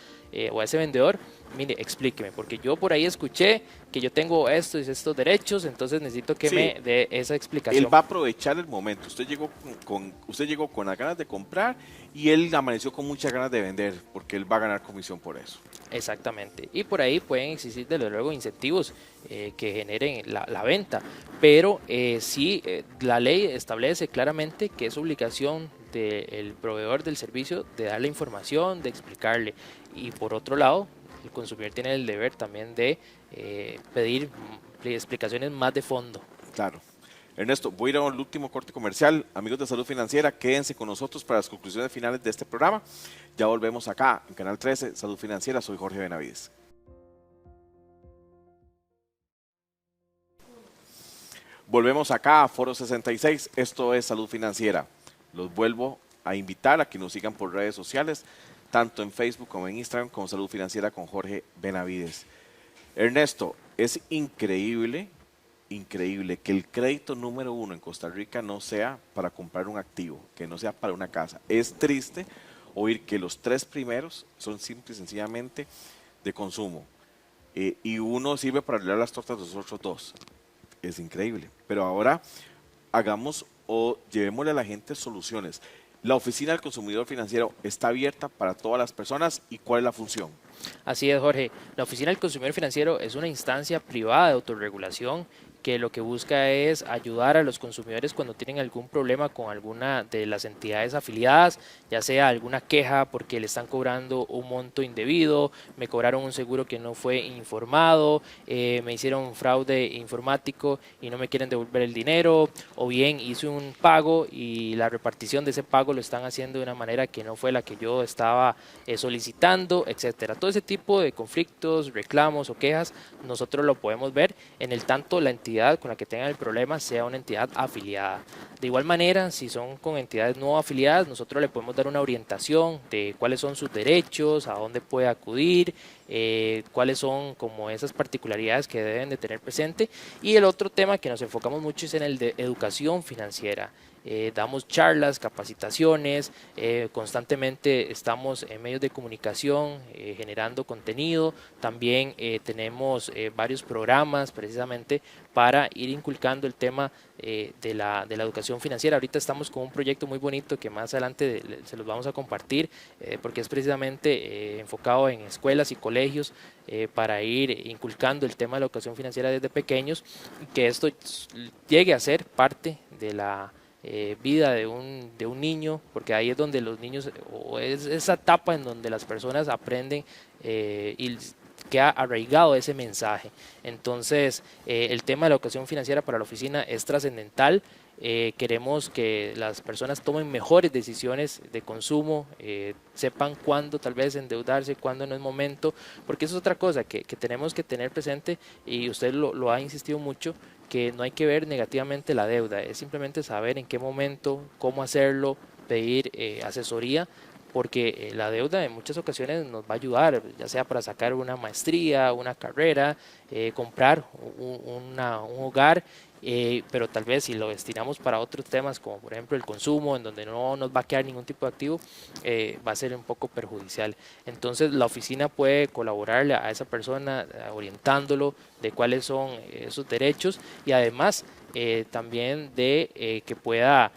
o a ese vendedor, mire, explíqueme, porque yo por ahí escuché que yo tengo estos y estos derechos, entonces necesito que me dé esa explicación. Él va a aprovechar el momento. Usted llegó con las ganas de comprar y él amaneció con muchas ganas de vender, porque él va a ganar comisión por eso. Exactamente. Y por ahí pueden existir, desde luego, incentivos que generen la venta. Pero la ley establece claramente que es obligación del proveedor del servicio de darle información, de explicarle. Y por otro lado, el consumidor tiene el deber también de pedir explicaciones más de fondo. Claro. Ernesto, voy a ir a un último corte comercial. Amigos de Salud Financiera, quédense con nosotros para las conclusiones finales de este programa. Ya volvemos acá en Canal 13, Salud Financiera. Soy Jorge Benavides. Volvemos acá a Foro 66. Esto es Salud Financiera. Los vuelvo a invitar a que nos sigan por redes sociales, tanto en Facebook como en Instagram, como Salud Financiera con Jorge Benavides. Ernesto, es increíble que el crédito número 1 en Costa Rica no sea para comprar un activo, que no sea para una casa. Es triste oír que los 3 primeros son simple y sencillamente de consumo y uno sirve para arreglar las tortas de los otros 2. Es increíble. Pero ahora hagamos o llevémosle a la gente soluciones. La Oficina del Consumidor Financiero está abierta para todas las personas. ¿Y cuál es la función? Así es, Jorge. La Oficina del Consumidor Financiero es una instancia privada de autorregulación que lo que busca es ayudar a los consumidores cuando tienen algún problema con alguna de las entidades afiliadas, ya sea alguna queja porque le están cobrando un monto indebido, me cobraron un seguro que no fue informado, me hicieron un fraude informático y no me quieren devolver el dinero, o bien hice un pago y la repartición de ese pago lo están haciendo de una manera que no fue la que yo estaba solicitando, etcétera. Todo ese tipo de conflictos, reclamos o quejas, nosotros lo podemos ver en el tanto la entidad con la que tengan el problema sea una entidad afiliada. De igual manera, si son con entidades no afiliadas, nosotros le podemos dar una orientación de cuáles son sus derechos, a dónde puede acudir, cuáles son como esas particularidades que deben de tener presente. Y el otro tema que nos enfocamos mucho es en el de educación financiera. Damos charlas, capacitaciones, constantemente estamos en medios de comunicación generando contenido, también tenemos varios programas precisamente para ir inculcando el tema de la educación financiera. Ahorita estamos con un proyecto muy bonito que más adelante se los vamos a compartir porque es precisamente enfocado en escuelas y colegios para ir inculcando el tema de la educación financiera desde pequeños y que esto llegue a ser parte de la vida de un niño, porque ahí es donde los niños, o es esa etapa en donde las personas aprenden y queda arraigado ese mensaje. Entonces, el tema de la educación financiera para la oficina es trascendental. Queremos que las personas tomen mejores decisiones de consumo, sepan cuándo tal vez endeudarse, cuándo no es momento, porque eso es otra cosa que tenemos que tener presente y usted lo ha insistido mucho, que no hay que ver negativamente la deuda, es simplemente saber en qué momento, cómo hacerlo, pedir asesoría, porque la deuda en muchas ocasiones nos va a ayudar, ya sea para sacar una maestría, una carrera, comprar un hogar, pero tal vez si lo destinamos para otros temas como por ejemplo el consumo, en donde no nos va a quedar ningún tipo de activo, va a ser un poco perjudicial. Entonces la oficina puede colaborarle a esa persona orientándolo de cuáles son esos derechos y además también de que pueda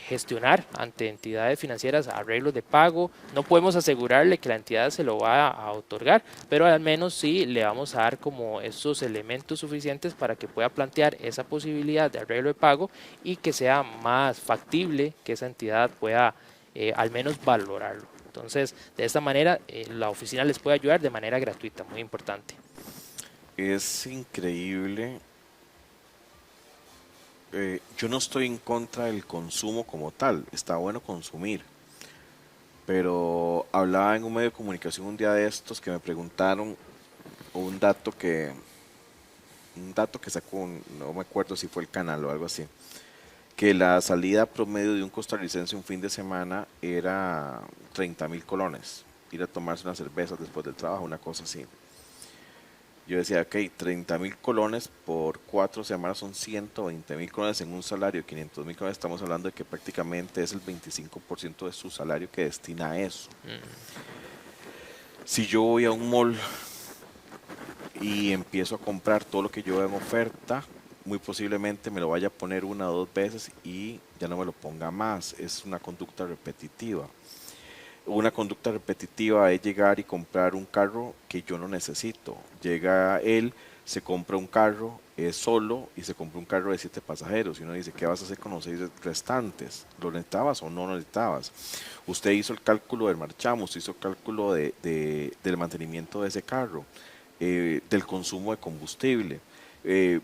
gestionar ante entidades financieras arreglos de pago. No podemos asegurarle que la entidad se lo va a otorgar, pero al menos sí le vamos a dar como esos elementos suficientes para que pueda plantear esa posibilidad de arreglo de pago y que sea más factible que esa entidad pueda al menos valorarlo. Entonces, de esta manera, la oficina les puede ayudar de manera gratuita, muy importante. Es increíble. Yo no estoy en contra del consumo como tal, está bueno consumir, pero hablaba en un medio de comunicación un día de estos que me preguntaron un dato que, sacó, no me acuerdo si fue el canal o algo así, que la salida promedio de un costarricense un fin de semana era 30.000 colones, ir a tomarse unas cervezas después del trabajo, una cosa así. Yo decía, ok, 30.000 colones por 4 semanas son 120.000 colones en un salario de 500.000 colones. Estamos hablando de que prácticamente es el 25% de su salario que destina a eso. Si yo voy a un mall y empiezo a comprar todo lo que yo veo en oferta, muy posiblemente me lo vaya a poner 1 o 2 veces y ya no me lo ponga más. Es una conducta repetitiva. Una conducta repetitiva es llegar y comprar un carro que yo no necesito. Llega él, se compra un carro solo y se compra un carro de 7 pasajeros. Y uno dice, ¿qué vas a hacer con los 6 restantes? ¿Lo necesitabas o no lo necesitabas? Usted hizo el cálculo del marchamo, usted hizo el cálculo del mantenimiento de ese carro, del consumo de combustible.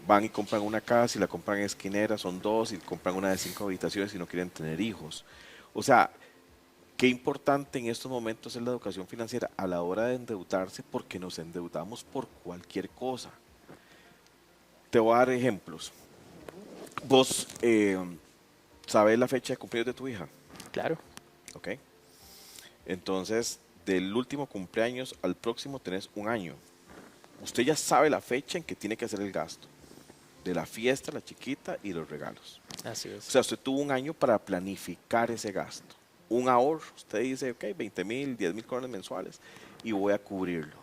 Van y compran una casa y la compran en esquinera, son 2, y compran una de 5 habitaciones y no quieren tener hijos. O sea, qué importante en estos momentos es la educación financiera a la hora de endeudarse, porque nos endeudamos por cualquier cosa. Te voy a dar ejemplos. Vos sabés la fecha de cumpleaños de tu hija, Claro. ¿ok? Entonces, del último cumpleaños al próximo tenés un año. Usted ya sabe la fecha en que tiene que hacer el gasto de la fiesta, la chiquita y los regalos. Así O es. sea, usted tuvo un año para planificar ese gasto. Un ahorro, usted dice, ok, 20.000, 10.000 colones mensuales y voy a cubrirlo.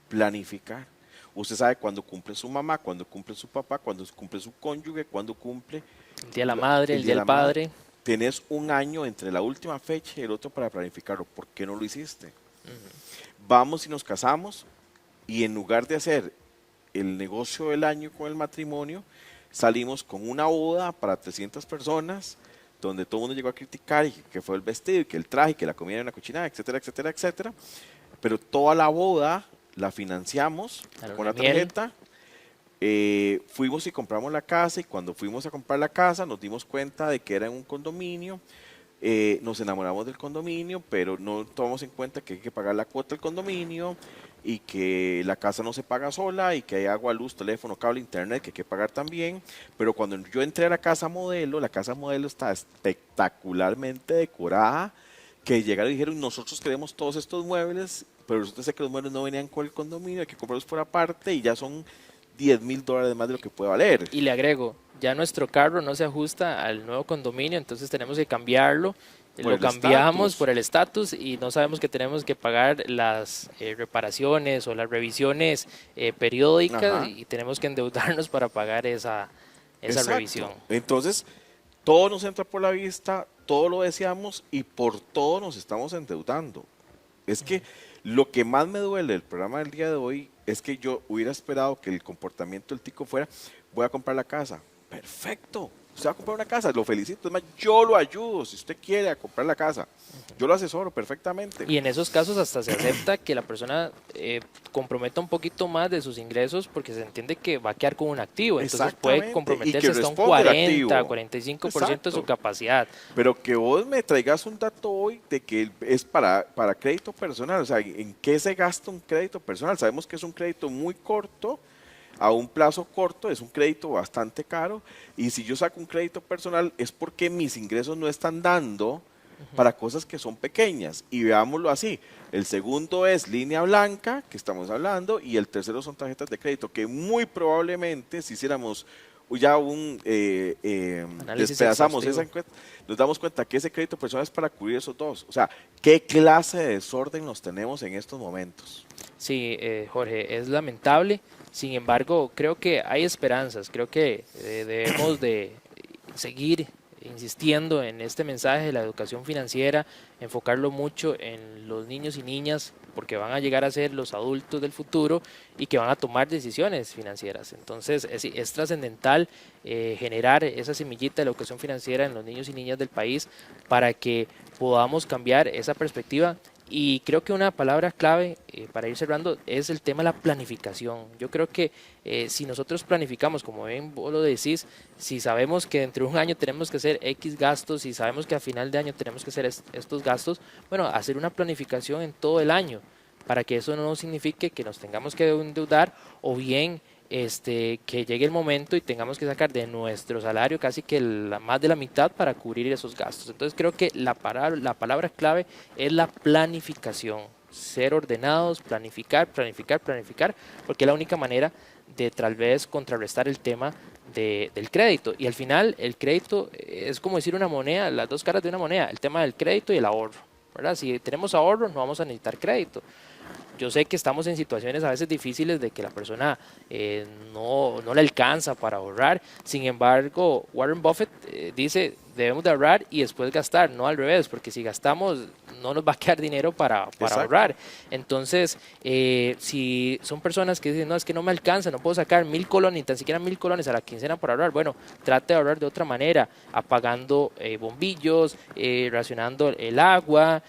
Planificar. Usted sabe cuándo cumple su mamá, cuándo cumple su papá, cuándo cumple su cónyuge, cuándo cumple El Día de la Madre, el Día del Padre. Tenés un año entre la última fecha y el otro para planificarlo. ¿Por qué no lo hiciste? Vamos y nos casamos y en lugar de hacer el negocio del año con el matrimonio, salimos con una boda para 300 personas, donde todo el mundo llegó a criticar y que fue el vestido y que el traje y que la comida era una cochinada, etcétera, etcétera, etcétera. Pero toda la boda la financiamos con la tarjeta. Fuimos y compramos la casa, y cuando fuimos a comprar la casa nos dimos cuenta de que era en un condominio. Nos enamoramos del condominio, pero no tomamos en cuenta que hay que pagar la cuota del condominio y que la casa no se paga sola y que hay agua, luz, teléfono, cable, internet que hay que pagar también. Pero cuando yo entré a la casa modelo está espectacularmente decorada, que llegaron y dijeron, nosotros queremos todos estos muebles, pero resulta ser que los muebles no venían con el condominio, hay que comprarlos por aparte y ya son $10.000 más de lo que puede valer. Y le agrego, ya nuestro carro no se ajusta al nuevo condominio, entonces tenemos que cambiarlo. Lo cambiamos por el estatus y no sabemos que tenemos que pagar las reparaciones o las revisiones periódicas. Ajá. Y tenemos que endeudarnos para pagar esa revisión. Entonces, todo nos entra por la vista, todo lo deseamos y por todo nos estamos endeudando. Es que lo que más me duele del programa del día de hoy es que yo hubiera esperado que el comportamiento del tico fuera, voy a comprar la casa. Perfecto, usted va a comprar una casa, lo felicito. Es más, yo lo ayudo si usted quiere a comprar la casa. Yo lo asesoro perfectamente. Y en esos casos hasta se acepta que la persona comprometa un poquito más de sus ingresos porque se entiende que va a quedar con un activo. Entonces puede comprometerse hasta un 40, 45% de su capacidad. Pero que vos me traigas un dato hoy de que es para crédito personal. O sea, ¿en qué se gasta un crédito personal? Sabemos que es un crédito muy corto, a un plazo corto, es un crédito bastante caro. Y si yo saco un crédito personal es porque mis ingresos no están dando para cosas que son pequeñas, y veámoslo así. El segundo es línea blanca, que estamos hablando, y el tercero son tarjetas de crédito, que muy probablemente si hiciéramos ya despedazamos esa encuesta, nos damos cuenta que ese crédito personal es para cubrir esos dos. O sea, ¿qué clase de desorden nos tenemos en estos momentos? Sí, Jorge, es lamentable. Sin embargo, creo que hay esperanzas, creo que debemos de seguir insistiendo en este mensaje de la educación financiera, enfocarlo mucho en los niños y niñas, porque van a llegar a ser los adultos del futuro y que van a tomar decisiones financieras. Entonces es trascendental generar esa semillita de la educación financiera en los niños y niñas del país para que podamos cambiar esa perspectiva Y creo que una palabra clave para ir cerrando es el tema de la planificación. Yo creo que si nosotros planificamos, como bien vos lo decís, si sabemos que dentro de un año tenemos que hacer X gastos, si sabemos que a final de año tenemos que hacer estos gastos, bueno, hacer una planificación en todo el año para que eso no signifique que nos tengamos que endeudar o bien que llegue el momento y tengamos que sacar de nuestro salario casi que más de la mitad para cubrir esos gastos. Entonces creo que la palabra clave es la planificación, ser ordenados, planificar, planificar, planificar, porque es la única manera de tal vez contrarrestar el tema del crédito. Y al final el crédito es como decir una moneda, las dos caras de una moneda, el tema del crédito y el ahorro, ¿verdad? Si tenemos ahorro no vamos a necesitar crédito. Yo sé que estamos en situaciones a veces difíciles de que la persona no le alcanza para ahorrar. Sin embargo, Warren Buffett dice debemos de ahorrar y después gastar, no al revés, porque si gastamos no nos va a quedar dinero para ahorrar. Entonces, si son personas que dicen, no, es que no me alcanza, no puedo sacar 1,000 colones, ni tan siquiera 1,000 colones a la quincena para ahorrar, bueno, trate de ahorrar de otra manera, apagando bombillos, racionando el agua,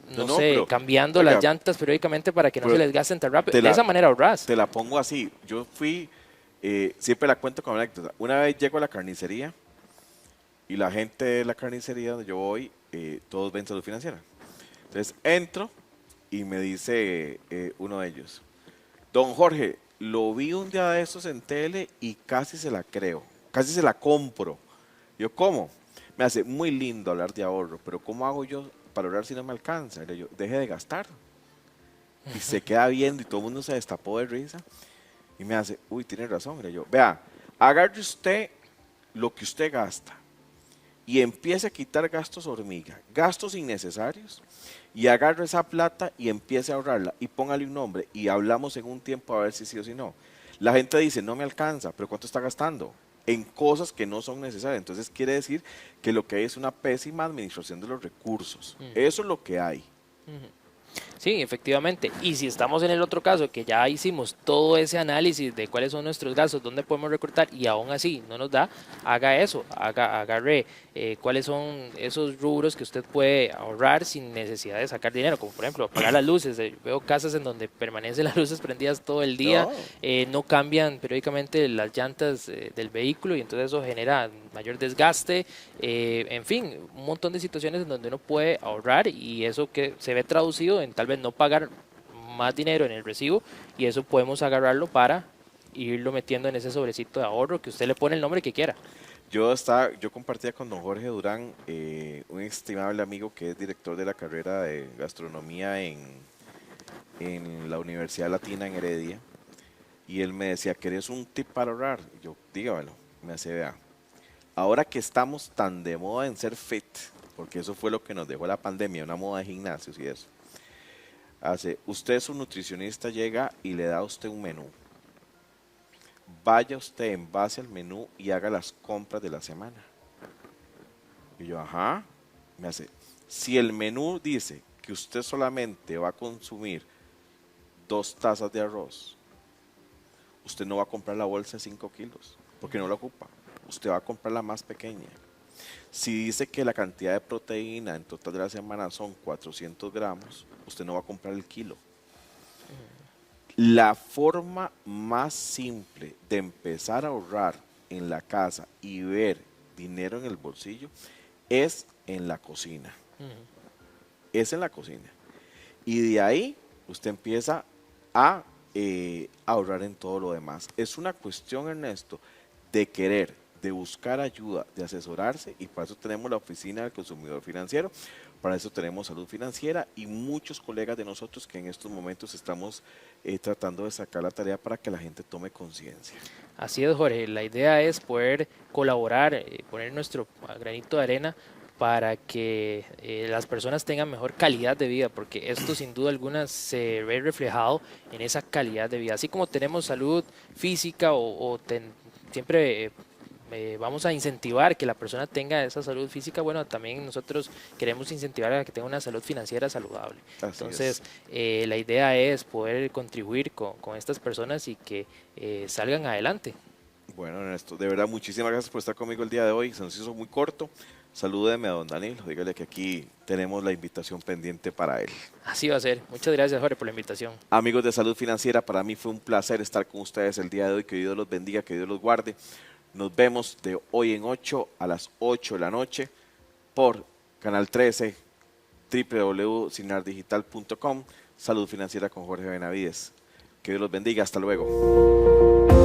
no sé, pero, cambiando oiga, las llantas periódicamente para que no pero se les gasten tan rápido. De esa manera ahorras. Te la pongo así. Yo fui, siempre la cuento como anécdota. Una vez llego a la carnicería y la gente de la carnicería donde yo voy, todos ven Salud Financiera. Entonces entro y me dice uno de ellos, don Jorge, lo vi un día de estos en tele y casi se la creo, casi se la compro. Yo, ¿cómo? Me hace muy lindo hablar de ahorro, pero ¿cómo hago yo para ahorrar si no me alcanza? Y le digo, deje de gastar. Y se queda viendo y todo el mundo se destapó de risa. Y me hace, uy, tiene razón. Le digo, vea, agarre usted lo que usted gasta y empiece a quitar gastos hormiga, gastos innecesarios, y agarre esa plata y empiece a ahorrarla y póngale un nombre y hablamos en un tiempo a ver si sí o si no. La gente dice, no me alcanza, pero ¿cuánto está gastando? En cosas que no son necesarias. Entonces quiere decir que lo que hay es una pésima administración de los recursos. Eso es lo que hay. Sí, efectivamente. Y si estamos en el otro caso, que ya hicimos todo ese análisis de cuáles son nuestros gastos, dónde podemos recortar y aún así no nos da, haga eso, agarre cuáles son esos rubros que usted puede ahorrar sin necesidad de sacar dinero, como por ejemplo apagar las luces. Veo casas en donde permanecen las luces prendidas todo el día, no cambian periódicamente las llantas del vehículo y entonces eso genera mayor desgaste, en fin, un montón de situaciones en donde uno puede ahorrar y eso que se ve traducido en tal vez no pagar más dinero en el recibo y eso podemos agarrarlo para irlo metiendo en ese sobrecito de ahorro que usted le pone el nombre que quiera. Yo compartía con don Jorge Durán, un estimable amigo que es director de la carrera de gastronomía en la Universidad Latina en Heredia, y él me decía, ¿querés un tip para ahorrar? Y yo, dígamelo. Me hace, vea, ahora que estamos tan de moda en ser fit, porque eso fue lo que nos dejó la pandemia, una moda de gimnasios y eso, usted, su nutricionista, llega y le da a usted un menú. Vaya usted en base al menú y haga las compras de la semana. Y yo, ajá. Me hace, si el menú dice que usted solamente va a consumir 2 tazas de arroz, usted no va a comprar la bolsa de 5 kilos, porque no la ocupa. Usted va a comprar la más pequeña. Si dice que la cantidad de proteína en total de la semana son 400 gramos, usted no va a comprar el kilo. La forma más simple de empezar a ahorrar en la casa y ver dinero en el bolsillo es en la cocina. Es en la cocina. Y de ahí usted empieza a ahorrar en todo lo demás. Es una cuestión, Ernesto, de querer, de buscar ayuda, de asesorarse, y para eso tenemos la Oficina del Consumidor Financiero, para eso tenemos Salud Financiera y muchos colegas de nosotros que en estos momentos estamos tratando de sacar la tarea para que la gente tome conciencia. Así es, Jorge, la idea es poder colaborar, poner nuestro granito de arena para que las personas tengan mejor calidad de vida, porque esto sin duda alguna se ve reflejado en esa calidad de vida. Así como tenemos salud física siempre vamos a incentivar que la persona tenga esa salud física, bueno, también nosotros queremos incentivar a que tenga una salud financiera saludable. Entonces, la idea es poder contribuir con estas personas y que salgan adelante. Bueno, Ernesto, de verdad, muchísimas gracias por estar conmigo el día de hoy. Se nos hizo muy corto. Salúdeme a don Danilo, dígale que aquí tenemos la invitación pendiente para él. Así va a ser. Muchas gracias, Jorge, por la invitación. Amigos de Salud Financiera, para mí fue un placer estar con ustedes el día de hoy. Que Dios los bendiga, que Dios los guarde. Nos vemos de hoy en 8 a las 8 de la noche por Canal 13, www.signardigital.com. Salud Financiera con Jorge Benavides. Que Dios los bendiga. Hasta luego.